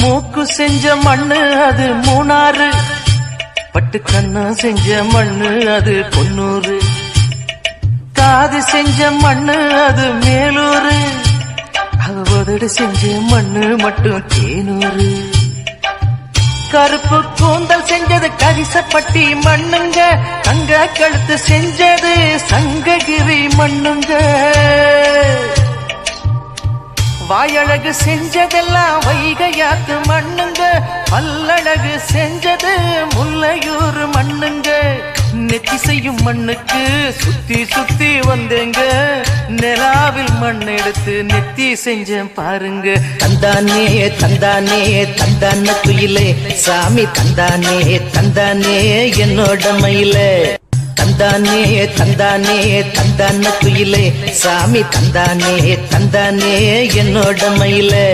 மூக்கு செஞ்ச மண்ணு அது மூணாறு, பட்டு கண்ணு செஞ்ச மண்ணு அது பொன்னூறு, காது செஞ்ச மண்ணு அது மேலூரு, அவதோடு செஞ்ச மண்ணு மட்டும் தேனூரு. கருப்பு கூந்தல் செஞ்சது கரிசப்பட்டி மண்ணுங்க, தங்க கழுத்து செஞ்சது சங்ககிரி மண்ணுங்க. வாயழகு செஞ்சதெல்லாம் வைகையாத்து மண்ணுங்க, பல்லழகு செஞ்சது முல்லையூர் மண்ணுங்க. நெத்தி செய்யும் மண்ணுக்கு சுத்தி சுத்தி வந்தேங்க, நிலாவில் மண் எடுத்து நெத்தி செஞ்சேன் பாருங்க. தந்தானே தந்தானே தந்தான குயிலே சாமி, தந்தானே தந்தானே என்னோட மயிலே. தந்தானே தந்தானே தந்தான குயிலே சாமி, தந்தானே தந்தானே என்னோட மயிலே.